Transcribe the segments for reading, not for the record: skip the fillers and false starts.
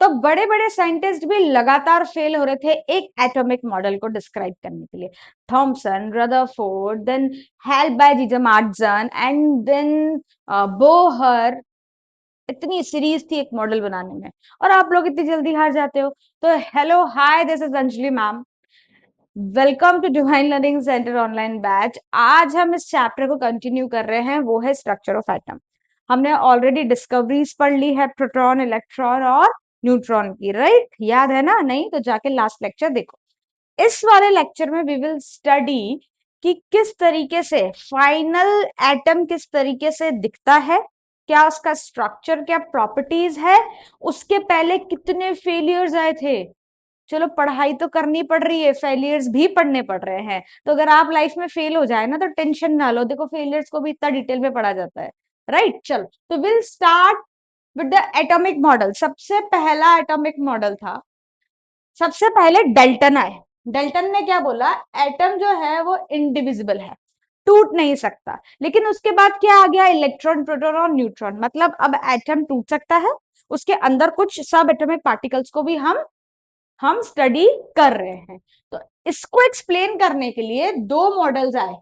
तो बड़े बड़े साइंटिस्ट भी लगातार फेल हो रहे थे एक एटॉमिक मॉडल को डिस्क्राइब करने के लिए। Thomson, Rutherford, then help by Geiger Marsden and then Bohr, इतनी सीरीज थी एक मॉडल बनाने में, और आप लोग इतनी जल्दी हार जाते हो। तो hello hi, this is Anjali ma'am, welcome to Divine Learning Centre online batch. आज हम इस चैप्टर को कंटिन्यू कर रहे हैं, वो है स्ट्रक्चर ऑफ एटम। हमने ऑलरेडी डिस्कवरीज पढ़ ली है प्रोटॉन, इलेक्ट्रॉन और न्यूट्रॉन की, राइट? याद है ना? नहीं तो जाके लास्ट लेक्चर देखो। इस वाले लेक्चर में वी विल स्टडी कि किस तरीके से फाइनल एटम किस तरीके से दिखता है, क्या उसका स्ट्रक्चर, क्या प्रॉपर्टीज है, उसके पहले कितने फेलियर्स आए थे। चलो पढ़ाई तो करनी पड़ रही है, फेलियर्स भी पढ़ने पड़ रहे हैं, तो अगर आप लाइफ में फेल हो जाए ना तो टेंशन ना लो, देखो फेलियर्स को भी इतना डिटेल में पढ़ा जाता है, राइट? चलो, तो will start with the atomic model. सबसे पहला एटॉमिक मॉडल था, सबसे पहले डेल्टन आए। डेल्टन ने क्या बोला? एटम जो है वो इनडिविजिबल है, टूट नहीं सकता। लेकिन उसके बाद क्या आ गया? इलेक्ट्रॉन, प्रोटॉन और न्यूट्रॉन, मतलब अब एटम टूट सकता है, उसके अंदर कुछ सब एटॉमिक पार्टिकल्स को भी हम स्टडी कर रहे हैं। तो इसको एक्सप्लेन करने के लिए दो मॉडल्स आए,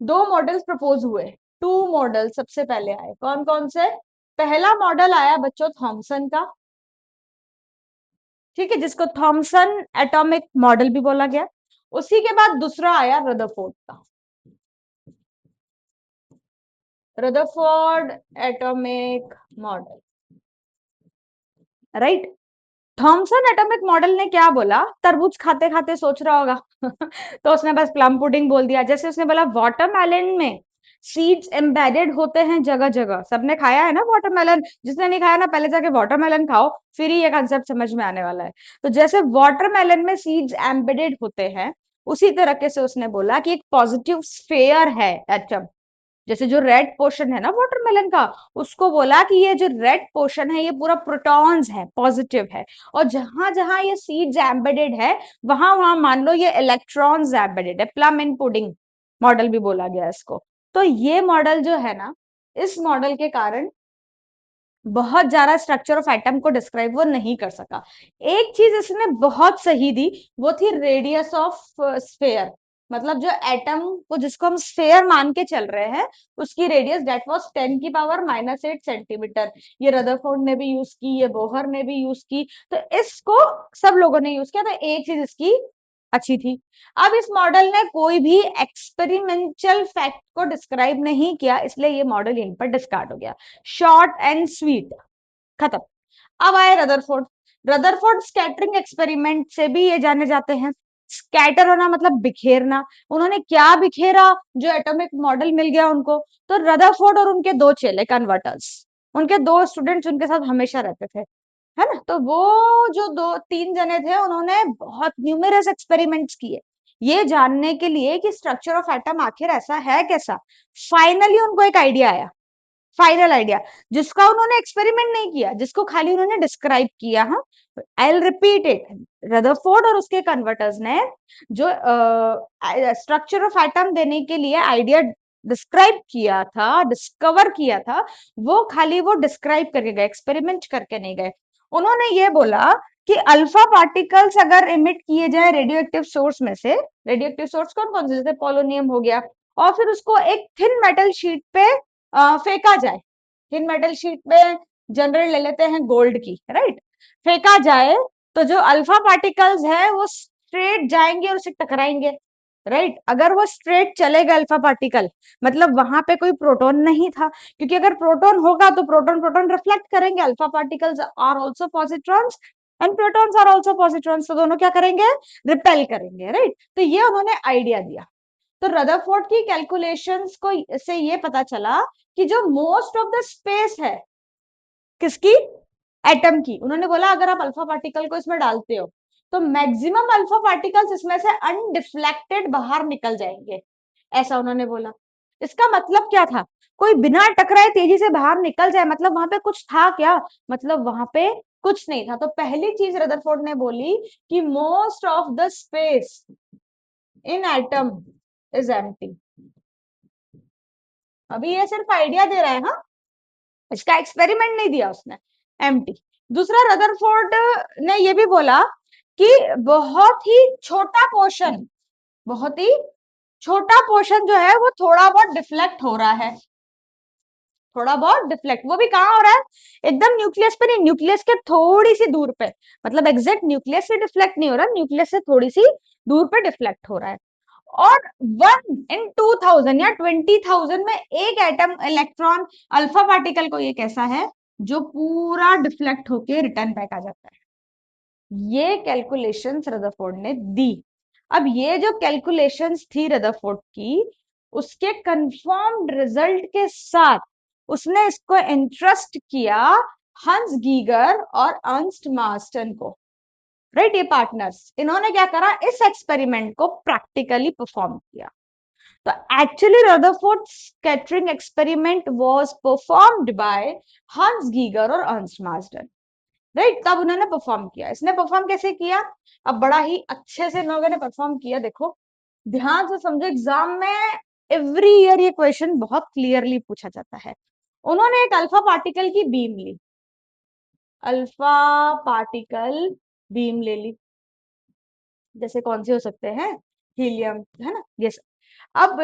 दो मॉडल्स प्रपोज हुए, टू मॉडल सबसे पहले आए। कौन कौन से? पहला मॉडल आया बच्चों थॉमसन का, ठीक है, जिसको थॉमसन एटॉमिक मॉडल भी बोला गया। उसी के बाद दूसरा आया रदरफोर्ड का, Rutherford atomic model, right? Thomson atomic model ने क्या बोला? तरबूज खाते खाते सोच रहा होगा तो उसने बस प्लम पुडिंग बोल दिया। जैसे उसने बोला वाटरमेलन में सीड्स एम्बेडेड होते हैं जगह जगह, सबने खाया है ना वाटरमेलन, जिसने नहीं खाया ना पहले जाके वाटरमेलन खाओ, फिर ही ये कंसेप्ट समझ में आने वाला है। तो जैसे वाटरमेलन में सीड्स एम्बेडेड होते हैं, उसी तरीके से उसने बोला कि एक पॉजिटिव स्फेयर है एटम। जैसे जो रेड पोर्शन है ना वाटरमेलन का, उसको बोला कि ये जो रेड पोर्शन है ये पूरा प्रोटॉन्स है, पॉजिटिव है, और जहां जहां ये सीड्स एम्बेडेड है वहां वहां मान लो ये इलेक्ट्रॉन्स एम्बेडेड है। प्लम इन पुडिंग मॉडल भी बोला गया इसको। तो ये मॉडल जो है ना, इस मॉडल के कारण बहुत ज्यादा स्ट्रक्चर ऑफ एटम को डिस्क्राइब वो नहीं कर सका। एक चीज इसने बहुत सही दी, वो थी रेडियस ऑफ स्फेयर, मतलब जो एटम को जिसको हम स्फेयर मान के चल रहे हैं, उसकी रेडियस दैट वाज 10⁻⁻⁸ ये रदरफोर्ड ने भी यूज की, ये बोहर ने भी यूज की, तो इसको सब लोगों ने यूज किया। तो एक चीज इसकी अच्छी थी। अब इस मॉडल ने कोई भी एक्सपेरिमेंटल फैक्ट को डिस्क्राइब नहीं किया, इसलिए ये मॉडल यहीं पर डिस्कार्ड हो गया। शॉर्ट एंड स्वीट, खत्म। अब आए रदरफोर्ड। रदरफोर्ड स्कैटरिंग एक्सपेरिमेंट से भी ये जाने जाते हैं। स्कैटर होना मतलब बिखेरना। उन्होंने क्या बिखेरा? जो एटॉमिक मॉडल मिल गया उनको। तो रदरफोर्ड और उनके दो चेले कन्वर्टर्स, उनके दो स्टूडेंट्स उनके साथ हमेशा रहते थे, है ना? तो वो जो दो तीन जने थे, उन्होंने बहुत न्यूमेरस एक्सपेरिमेंट्स किए ये जानने के लिए कि स्ट्रक्चर ऑफ एटम आखिर ऐसा है कैसा। फाइनली उनको एक आइडिया आया, फाइनल आइडिया, जिसका उन्होंने एक्सपेरिमेंट नहीं किया, जिसको खाली उन्होंने डिस्क्राइब किया। हाँ, I will repeat it. Rutherford और उसके कन्वर्टर्स ने जो स्ट्रक्चर ऑफ एटम देने के लिए आइडिया डिस्क्राइब किया था, डिस्कवर किया था, वो खाली वो डिस्क्राइब करके गए, एक्सपेरिमेंट करके नहीं गए। उन्होंने ये बोला कि अल्फा पार्टिकल्स अगर इमिट किए जाए रेडियो एक्टिव सोर्स में से, रेडियो एक्टिव सोर्स कौन कौन से, जैसे पोलोनियम हो गया, और फिर उसको एक थिन मेटल शीट पे फेंका जाए, थिन मेटल शीट पे जनरल ले लेते हैं गोल्ड की, राइट? फेंका जाए तो जो अल्फा पार्टिकल्स है वो स्ट्रेट जाएंगे और उसे टकराएंगे, राइट? अगर वो स्ट्रेट चलेगा अल्फा पार्टिकल, मतलब वहां पे कोई प्रोटॉन नहीं था, क्योंकि अगर प्रोटॉन होगा तो प्रोटॉन प्रोटॉन रिफ्लेक्ट करेंगे, alpha particles are also positrons and protons are also positrons, तो दोनों क्या करेंगे? रिपेल करेंगे, राइट? तो ये उन्होंने आइडिया दिया। तो रदरफोर्ड की कैलकुलेशंस को से ये पता चला कि जो मोस्ट ऑफ द स्पेस है किसकी? एटम की। उन्होंने बोला अगर आप अल्फा पार्टिकल को इसमें डालते हो तो मैक्सिमम अल्फा पार्टिकल्स इसमें से अनडिफ्लेक्टेड बाहर निकल जाएंगे, ऐसा उन्होंने बोला। इसका मतलब क्या था? कोई बिना टकराए तेजी से बाहर निकल जाए, मतलब वहां पे कुछ था क्या? मतलब वहां पे कुछ नहीं था। तो पहली चीज रदरफोर्ड ने बोली कि most of the space in atom is empty. अभी ये सिर्फ आइडिया दे रहा है, हाँ, इसका एक्सपेरिमेंट नहीं दिया उसने। एम्प्टी। दूसरा, रदरफोर्ड ने ये भी बोला कि बहुत ही छोटा पोर्शन, बहुत ही छोटा पोर्शन जो है वो थोड़ा बहुत डिफ्लेक्ट हो रहा है, थोड़ा बहुत डिफ्लेक्ट, वो भी कहाँ हो रहा है, एकदम न्यूक्लियस पे नहीं, न्यूक्लियस के थोड़ी सी दूर पे, मतलब एग्जैक्ट न्यूक्लियस से डिफ्लेक्ट नहीं हो रहा, न्यूक्लियस से थोड़ी सी दूर पे डिफ्लेक्ट हो रहा है। और 1 in 2000 या 20,000 में एक एटम इलेक्ट्रॉन अल्फा पार्टिकल को ये कैसा है जो पूरा डिफ्लेक्ट होके रिटर्न बैक आ जाता है। ये कैलकुलेशंस रदरफोर्ड ने दी। अब ये जो कैलकुलेशंस थी रदरफोर्ड की, उसके कंफर्म्ड रिजल्ट के साथ उसने इसको इंटरेस्ट किया हंस गीगर और अर्नस्ट मार्स्टन को, राइट, ये पार्टनर्स, इन्होंने क्या करा, इस एक्सपेरिमेंट को प्रैक्टिकली परफॉर्म किया। तो actually Rutherford scattering experiment was performed by हंस गीगर और अर्नस्ट मार्स्टन, राइट। तब उन्होंने परफॉर्म किया। इसने परफॉर्म कैसे किया, अब बड़ा ही अच्छे से लोगों ने परफॉर्म किया, देखो ध्यान से समझो, एग्जाम में एवरी ईयर ये क्वेश्चन बहुत क्लियरली पूछा जाता है। उन्होंने एक अल्फा पार्टिकल की बीम ली, अल्फा पार्टिकल बीम ले ली, जैसे कौन से हो सकते हैं, हीलियम, है ना, ये अब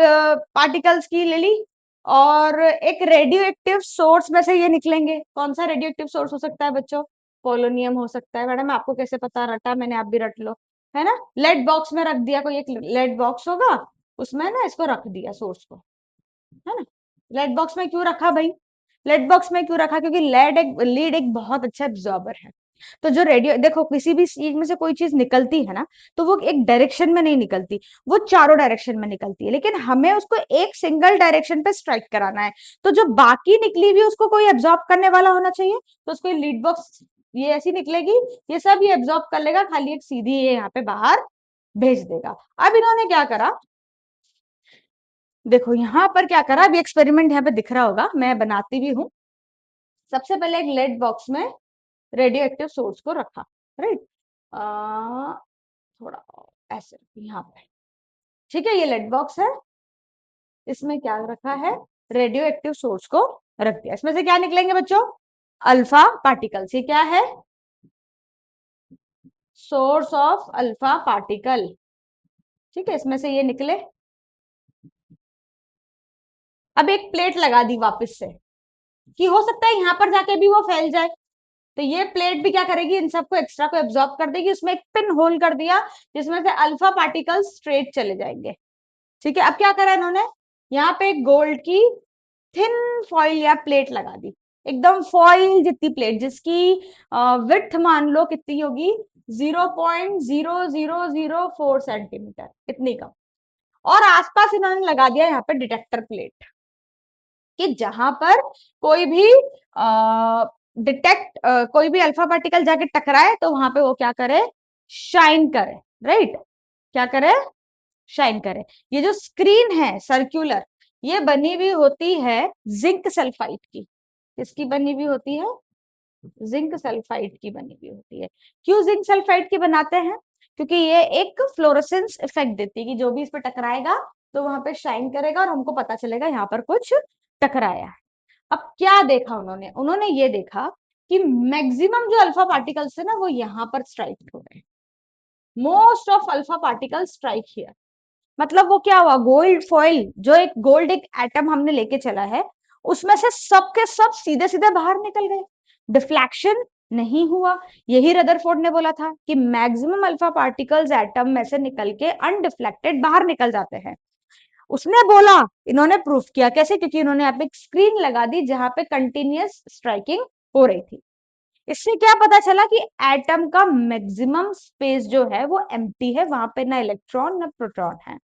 पार्टिकल्स की ले ली, और एक रेडियो एक्टिव सोर्स में से ये निकलेंगे। कौन सा रेडियो एक्टिव सोर्स हो सकता है बच्चों, पोलोनियम हो सकता है। मैडम आपको कैसे पता, रटा मैंने, आप भी रट लो, है ना। लेड बॉक्स में रख दिया, कोई एक लेड बॉक्स होगा, उसमें ना इसको रख दिया सोर्स को, है ना। लेड बॉक्स में क्यों रखा भाई, लेड बॉक्स में क्यों रखा, क्योंकि लीड एक बहुत अच्छा एब्जॉर्बर है। तो जो रेडियो, देखो किसी भी चीज में से कोई चीज निकलती है ना, तो वो एक डायरेक्शन में नहीं निकलती, वो चारों डायरेक्शन में निकलती है, लेकिन हमें उसको एक सिंगल डायरेक्शन पे स्ट्राइक कराना है। तो जो बाकी निकली हुई उसको कोई एब्जॉर्ब करने वाला होना चाहिए, तो उसको लीड बॉक्स ये ऐसी निकलेगी, ये सब ये एब्जॉर्ब कर लेगा, खाली एक सीधी ये यहाँ पे बाहर भेज देगा। अब इन्होंने क्या करा, देखो यहाँ पर क्या करा, अभी एक्सपेरिमेंट यहाँ पे दिख रहा होगा, मैं बनाती भी हूँ। सबसे पहले एक लेड बॉक्स में रेडियो एक्टिव सोर्स को रखा, राइट, थोड़ा ऐसे यहाँ पे, ठीक है, ये लेड बॉक्स है, इसमें क्या रखा है, रेडियो एक्टिव सोर्स को रख दिया। इसमें से क्या निकलेंगे बच्चों, अल्फा पार्टिकल्स। ये क्या है, सोर्स ऑफ अल्फा पार्टिकल, ठीक है, इसमें से ये निकले। अब एक प्लेट लगा दी वापस से, कि हो सकता है यहाँ पर जाके भी वो फैल जाए, तो ये प्लेट भी क्या करेगी, इन सबको एक्स्ट्रा को एब्जॉर्ब कर देगी, उसमें एक पिन होल कर दिया जिसमें से अल्फा पार्टिकल्स स्ट्रेट चले जाएंगे, ठीक है। अब क्या करा इन्होंने, यहाँ पे गोल्ड की थिन फॉइल या प्लेट लगा दी, एकदम फॉइल जितनी प्लेट, जिसकी विड्थ मान लो कितनी होगी, 0.0004 सेंटीमीटर, इतनी कम। और आसपास इन्होंने लगा दिया यहाँ पे डिटेक्टर प्लेट, कि जहां पर कोई भी कोई भी अल्फा पार्टिकल जाके टकराए तो वहां पे वो क्या करे, शाइन करे, राइट, क्या करे, शाइन करे। ये जो स्क्रीन है सर्कुलर, ये बनी हुई होती है जिंक सल्फाइड की, किसकी बनी हुई होती है, जिंक सल्फाइड की बनी हुई होती है। क्यों जिंक सल्फाइड की बनाते हैं, क्योंकि ये एक फ्लोरोसेंस इफेक्ट देती है, कि जो भी इस पर टकराएगा तो वहां पे शाइन करेगा और हमको पता चलेगा यहाँ पर कुछ टकराया है। अब क्या देखा उन्होंने, उन्होंने ये देखा कि मैक्सिमम जो अल्फा पार्टिकल्स है ना वो यहाँ पर स्ट्राइक हो रहे हैं, most of alpha particle strike here. मतलब वो क्या हुआ, गोल्ड फॉइल, जो एक गोल्ड एक एटम हमने लेके चला है, उसमें से सब के सब सीधे सीधे बाहर निकल गए, डिफ्लेक्शन नहीं हुआ। यही रदरफोर्ड ने बोला था कि मैक्सिमम अल्फा पार्टिकल्स एटम में से निकल के अनडिफ्लेक्टेड बाहर निकल जाते हैं। उसने बोला, इन्होंने प्रूफ किया, कैसे, क्योंकि इन्होंने यहाँ पे एक स्क्रीन लगा दी जहां पे कंटिन्यूअस स्ट्राइकिंग हो रही थी। इससे क्या पता चला कि एटम का मैक्सिमम स्पेस जो है वो एम्प्टी है, वहां पे ना इलेक्ट्रॉन ना प्रोटॉन है,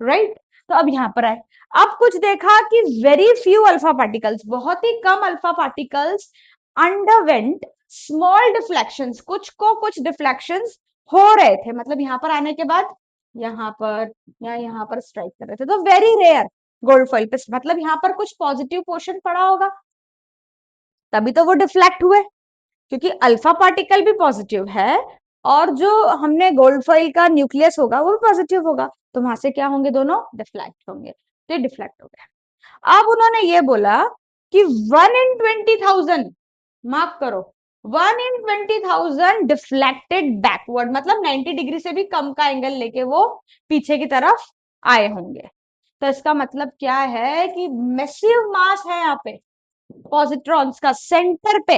राइट। तो अब यहाँ पर आए, अब कुछ देखा कि वेरी फ्यू अल्फा पार्टिकल्स, बहुत ही कम alpha particles underwent small deflections, कुछ को कुछ डिफ्लेक्शंस हो रहे थे, मतलब यहाँ पर आने के बाद यहाँ पर या यहाँ पर स्ट्राइक कर रहे थे, तो वेरी रेयर गोल्ड फॉइल पे, मतलब यहाँ पर कुछ पॉजिटिव पोर्शन पड़ा होगा, तभी तो वो डिफ्लेक्ट हुए, क्योंकि अल्फा पार्टिकल भी पॉजिटिव है और जो हमने गोल्ड फॉइल का न्यूक्लियस होगा वो भी पॉजिटिव होगा, तो वहां से क्या होंगे, दोनों डिफ्लेक्ट होंगे, तो डिफ्लेक्ट हो गया। अब उन्होंने ये बोला कि 1 in 20,000, मार्क करो, 1 in 20,000 डिफ्लेक्टेड बैकवर्ड, मतलब 90 डिग्री से भी कम का एंगल लेके वो पीछे की तरफ आए होंगे। तो इसका मतलब क्या है कि मैसिव मास है यहाँ पे पॉजिट्रॉन्स का, सेंटर पे,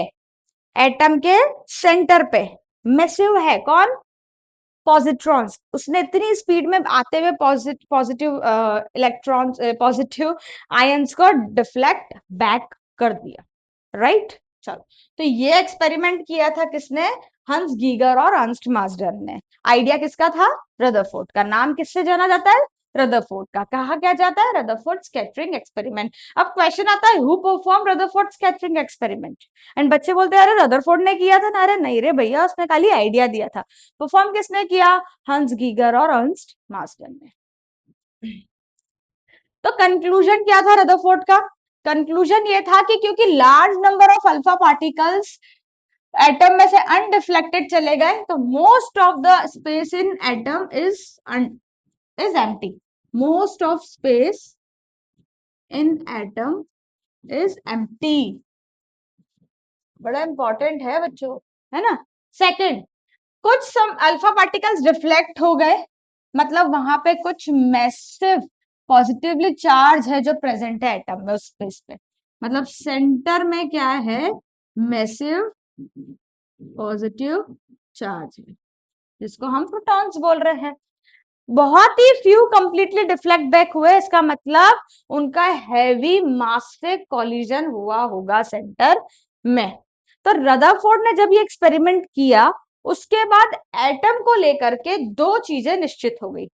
एटम के सेंटर पे मैसिव है कौन, पॉजिट्रॉन्स। उसने इतनी स्पीड में आते हुए पॉजिटिव इलेक्ट्रॉन्स, पॉजिटिव आयंस को डिफ्लेक्ट बैक कर दिया, राइट। चलो, तो ये एक्सपेरिमेंट किया था किसने, हंस गीगर और अर्नस्ट मासडर ने। आइडिया किसका था, रदरफोर्ड का। नाम किससे जाना जाता है, रदरफोर्ड का। कहा क्या जाता है, रदरफोर्ड स्कैटरिंग एक्सपेरिमेंट। अब क्वेश्चन आता है, who perform Rutherford scattering experiment, and बच्चे बोलते हैं अरे रदरफोर्ड ने किया था ना, अरे नहीं रे भैया, उसने खाली आइडिया दिया था। परफॉर्म किसने किया, हंस गीगर और अर्नस्ट मासडर ने। तो कंक्लूजन क्या था रदरफोर्ड का, कंक्लूजन ये था कि क्योंकि large number of alpha particles atom में से अनडिफ्लेक्टेड चले गए, तो most of the space in atom is empty, most of space in atom is empty. बड़ा इंपॉर्टेंट है बच्चों, है ना। सेकंड, कुछ सम अल्फा पार्टिकल्स रिफ्लेक्ट हो गए, मतलब वहां पे कुछ मैसिव पॉजिटिवली चार्ज है जो प्रेजेंट है एटम में उस स्पेस पे, मतलब सेंटर में क्या है, मैसिव पॉजिटिव चार्ज है, जिसको हम प्रोटॉन्स बोल रहे हैं। बहुत ही फ्यू कंप्लीटली डिफ्लेक्ट बैक हुए, इसका मतलब उनका हैवी मास से कॉलिजन हुआ होगा सेंटर में। तो रदरफोर्ड ने जब ये एक्सपेरिमेंट किया, उसके बाद एटम को लेकर के दो चीजें निश्चित हो गई।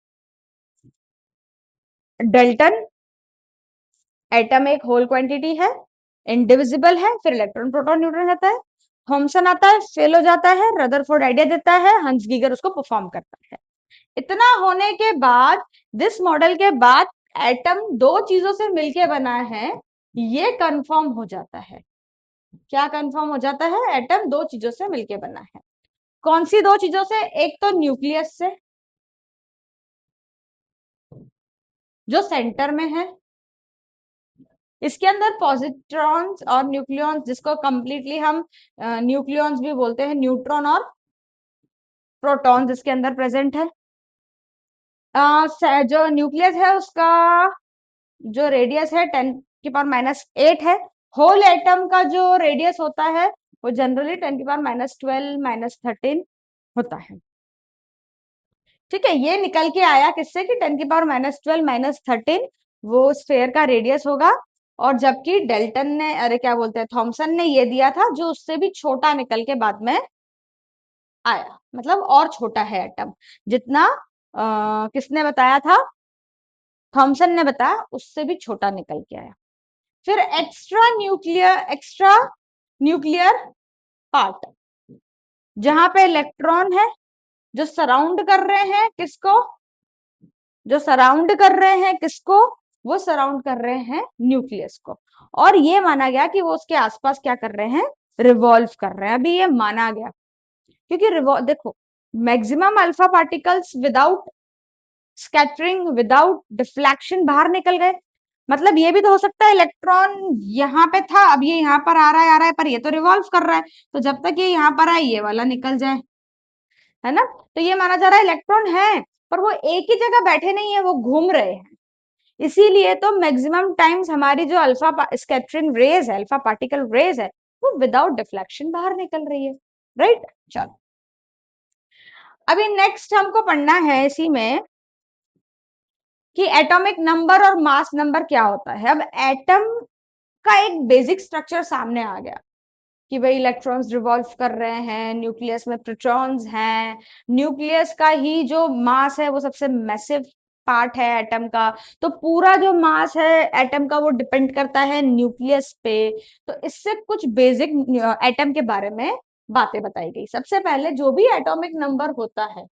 डेल्टन, एटम एक होल क्वांटिटी है, इंडिविजिबल है, फिर इलेक्ट्रॉन प्रोटॉन न्यूट्रॉन रहता है। थॉमसन आता है, फेल हो जाता है, रदरफोर्ड आइडिया देता है, हंस गीगर उसको परफॉर्म करता है। इतना होने के बाद, दिस मॉडल के बाद एटम दो चीजों से मिलके बना है, ये कंफर्म हो जाता है। क्या कंफर्म हो जाता है, एटम दो चीजों से मिलके बना है। कौन सी दो चीजों से, एक तो न्यूक्लियस से जो सेंटर में है, इसके अंदर पॉजिट्रॉन्स और न्यूक्लियॉन्स, जिसको कंप्लीटली हम न्यूक्लियॉन्स भी बोलते हैं, न्यूट्रॉन और प्रोटॉन्स इसके अंदर प्रेजेंट है। जो न्यूक्लियस है उसका जो रेडियस है 10⁻⁸ है। होल एटम का जो रेडियस होता है वो जनरली 10⁻12 -13 होता है। ठीक है, ये निकल के आया किससे कि 10⁻12 -13 वो स्फेयर का रेडियस होगा, और जबकि डेल्टन ने, अरे क्या बोलते हैं, थॉमसन ने ये दिया था जो उससे भी छोटा निकल के बाद में आया, मतलब और छोटा है एटम जितना किसने बताया था, थॉमसन ने बताया, उससे भी छोटा निकल के आया। फिर एक्स्ट्रा न्यूक्लियर पार्ट, जहां पे इलेक्ट्रॉन है जो सराउंड कर रहे हैं किसको, जो सराउंड कर रहे हैं किसको, वो सराउंड कर रहे हैं न्यूक्लियस को। और ये माना गया कि वो उसके आसपास क्या कर रहे हैं, रिवॉल्व कर रहे हैं। अभी ये माना गया क्योंकि देखो, maximum alpha particles without scattering, without deflection बाहर निकल गए। मतलब ये भी तो हो सकता है इलेक्ट्रॉन यहाँ पे था, अब ये यहाँ पर आ रहा है, पर ये तो रिवॉल्व कर रहा है, तो जब तक ये यहाँ पर आए ये वाला निकल जाए, है ना। तो ये माना जा रहा है इलेक्ट्रॉन है, पर वो एक ही जगह बैठे नहीं है, वो घूम रहे हैं। इसीलिए तो मैक्सिमम टाइम्स हमारी जो अल्फा स्कैटरिंग रेज है, अल्फा पार्टिकल रेज है, वो विदाउट डिफ्लेक्शन बाहर निकल रही है, राइट। चलो, अभी नेक्स्ट हमको पढ़ना है इसी में कि एटॉमिक नंबर और मास नंबर क्या होता है। अब एटम का एक बेसिक स्ट्रक्चर सामने आ गया कि भाई इलेक्ट्रॉन्स रिवॉल्व कर रहे हैं, न्यूक्लियस में प्रोटॉन्स हैं, न्यूक्लियस का ही जो मास है वो सबसे मैसिव पार्ट है एटम का। तो पूरा जो मास है एटम का वो डिपेंड करता है न्यूक्लियस पे। तो इससे कुछ बेसिक एटम के बारे में बातें बताई गई। सबसे पहले जो भी एटॉमिक नंबर होता है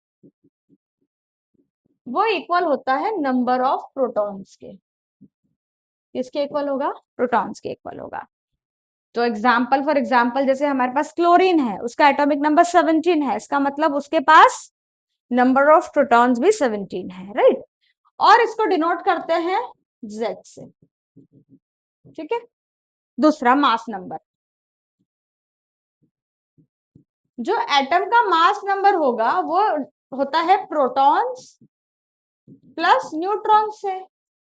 वो इक्वल होता है नंबर ऑफ प्रोटॉन्स के। किसके इक्वल होगा, प्रोटॉन्स के इक्वल होगा। तो एग्जाम्पल फॉर एग्जाम्पल, जैसे हमारे पास क्लोरीन है, उसका एटॉमिक नंबर 17 है, इसका मतलब उसके पास नंबर ऑफ प्रोटॉन्स भी 17 है, राइट। और इसको डिनोट करते हैं Z से, ठीक है। दूसरा मास नंबर, जो एटम का मास नंबर होगा वो होता है प्रोटॉन्स प्लस न्यूट्रॉन से।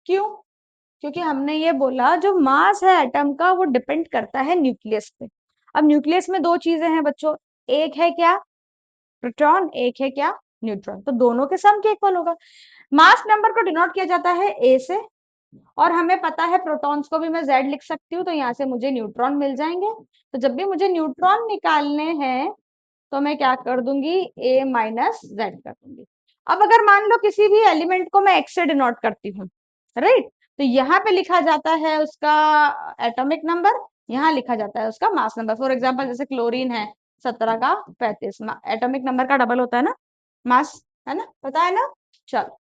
क्यों? क्योंकि हमने ये बोला जो मास है एटम का वो डिपेंड करता है न्यूक्लियस पे। अब न्यूक्लियस में दो चीजें हैं बच्चों, एक है क्या प्रोटॉन, एक है क्या न्यूट्रॉन, तो दोनों के सम के इक्वल होगा। मास नंबर को डिनोट किया जाता है ए से, और हमें पता है प्रोटॉन्स को भी मैं जेड लिख सकती हूँ, तो यहाँ से मुझे न्यूट्रॉन मिल जाएंगे। तो जब भी मुझे न्यूट्रॉन निकालने हैं तो मैं क्या कर दूंगी, ए माइनस जेड कर दूंगी। अब अगर मान लो किसी भी एलिमेंट को मैं एक्स से डिनोट करती हूँ, राइट, तो यहाँ पे लिखा जाता है उसका एटॉमिक नंबर, यहाँ लिखा जाता है उसका मास नंबर। फॉर एग्जाम्पल जैसे क्लोरीन है 17 का 35, एटॉमिक नंबर का डबल होता है ना मास, है ना, पता है ना। चलो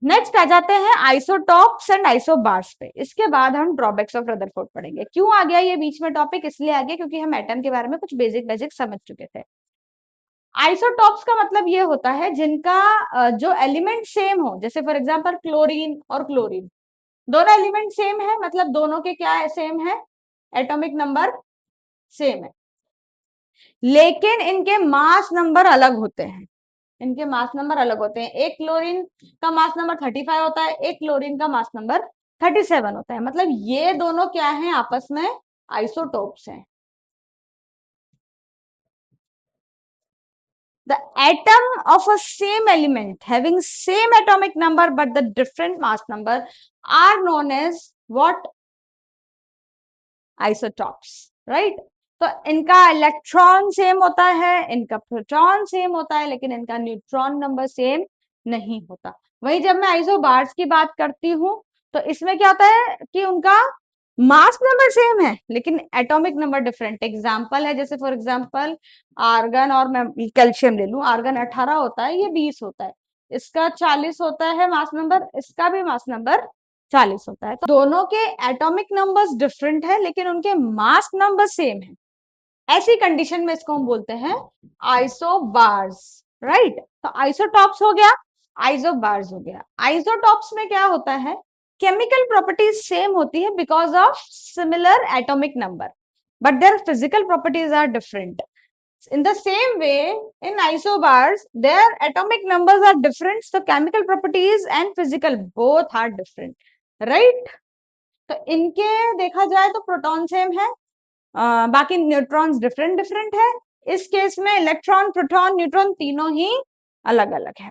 नेक्स्ट आ जाते हैं आइसोटॉप्स एंड आइसोबार्स पे। इसके बाद हम ड्रॉबैक्स ऑफ रदरफोर्ड पढ़ेंगे। क्यों आ गया ये बीच में टॉपिक, इसलिए आ गया क्योंकि हम एटम के बारे में कुछ बेसिक बेसिक समझ चुके थे। आइसोटॉप्स का मतलब ये होता है जिनका जो एलिमेंट सेम हो, जैसे फॉर एग्जांपल क्लोरीन और क्लोरीन, दोनों एलिमेंट सेम है, मतलब दोनों के क्या है, सेम है, एटॉमिक नंबर सेम है, लेकिन इनके मास नंबर अलग होते हैं। इनके मास नंबर अलग होते हैं, एक क्लोरीन का मास नंबर 35 होता है, एक क्लोरीन का मास नंबर 37 होता है, मतलब ये दोनों क्या है, आपस में आइसोटोप्स हैं। The atom of a same element having same atomic number but the different mass number are known as what? Isotopes, right? तो इनका इलेक्ट्रॉन सेम होता है, इनका प्रोटॉन सेम होता है, लेकिन इनका न्यूट्रॉन नंबर सेम नहीं होता। वही जब मैं आइसोबार्स की बात करती हूँ तो इसमें क्या होता है कि उनका मास नंबर सेम है लेकिन एटॉमिक नंबर डिफरेंट। एग्जांपल है, जैसे फॉर एग्जांपल आर्गन और मैं कैल्शियम ले लूं, आर्गन 18 होता है, ये 20 होता है, इसका 40 होता है मास नंबर, इसका भी मास नंबर 40 होता है, तो दोनों के एटॉमिक नंबर्स डिफरेंट है लेकिन उनके मास नंबर सेम है। ऐसी कंडीशन में इसको हम बोलते हैं आइसोबार्स, राइट। तो आइसोटॉप्स हो गया, आइसोबार्स हो गया। आइसोटॉप्स में क्या होता है, केमिकल प्रॉपर्टीज सेम होती है because of similar atomic number, but their physical properties are different. In the same way, in isobars, their atomic numbers are different, so chemical properties and physical both are different, right? तो इनके देखा जाए तो proton same है, बाकी neutrons different different है। इस case में इलेक्ट्रॉन प्रोटॉन न्यूट्रॉन तीनों ही अलग अलग है।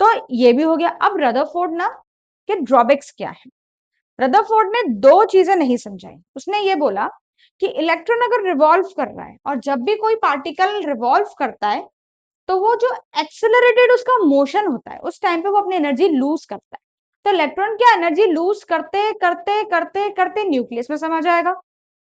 तो ये भी हो गया। अब रदरफोर्ड ना के ड्रॉबैक्स क्या है, रदरफोर्ड ने दो चीजें नहीं समझाई। उसने ये बोला कि इलेक्ट्रॉन अगर रिवॉल्व कर रहा है और जब भी कोई पार्टिकल रिवॉल्व करता है तो वो जो एक्सेलरेटेड उसका मोशन होता है उस टाइम पे वो अपनी एनर्जी लूज करता है। तो इलेक्ट्रॉन क्या एनर्जी लूज करते करते करते करते न्यूक्लियस में समा जाएगा,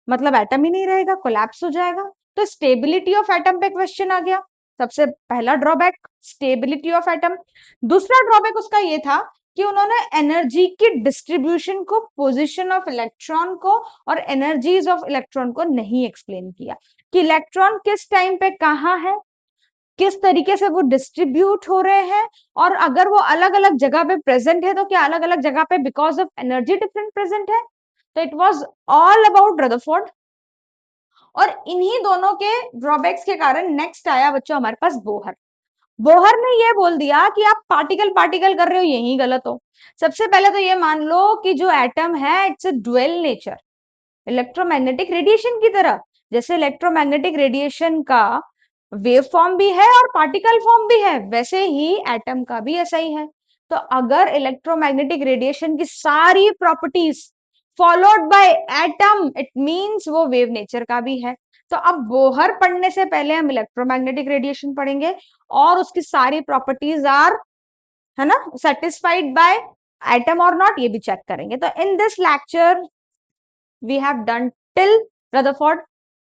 मतलब एटम ही नहीं रहेगा, कोलैप्स हो जाएगा। तो स्टेबिलिटी ऑफ एटम पे क्वेश्चन आ गया, सबसे पहला ड्रॉबैक स्टेबिलिटी ऑफ एटम। दूसरा ड्रॉबैक उसका ये था कि उन्होंने एनर्जी की डिस्ट्रीब्यूशन को, पोजीशन ऑफ इलेक्ट्रॉन को और एनर्जीज ऑफ इलेक्ट्रॉन को नहीं एक्सप्लेन किया कि इलेक्ट्रॉन किस टाइम पे कहाँ है, किस तरीके से वो डिस्ट्रीब्यूट हो रहे हैं, और अगर वो अलग अलग जगह पे प्रेजेंट है तो क्या अलग अलग जगह पे because of energy different present है। तो it was all about Rutherford. और इन्हीं दोनों के ड्रॉबैक्स के कारण नेक्स्ट आया बच्चों हमारे पास बोहर। बोहर ने ये बोल दिया कि आप पार्टिकल पार्टिकल कर रहे हो, यही गलत हो। सबसे पहले तो ये मान लो कि जो एटम है it's a dual nature, electromagnetic radiation की तरह। जैसे इलेक्ट्रोमैग्नेटिक रेडिएशन का वेव फॉर्म भी है और पार्टिकल फॉर्म भी है, वैसे ही एटम का भी ऐसा ही है। तो अगर इलेक्ट्रोमैग्नेटिक रेडिएशन की सारी properties followed by atom, it means वो वेव नेचर का भी है। तो अब बोहर पढ़ने से पहले हम इलेक्ट्रोमैग्नेटिक रेडिएशन पढ़ेंगे और उसकी सारी प्रॉपर्टीज आर, है ना, सेटिस्फाइड बाय एटम और नॉट, ये भी चेक करेंगे। तो in this lecture we have done till Rutherford.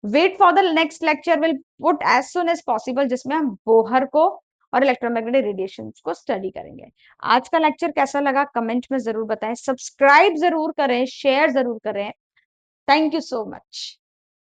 Wait for the next lecture, will put as soon as possible जिसमें हम बोहर को और इलेक्ट्रोमैग्नेटिक रेडिएशन को स्टडी करेंगे। आज का लेक्चर कैसा लगा कमेंट में जरूर बताएं, सब्सक्राइब जरूर करें, शेयर जरूर करें। Thank you so much.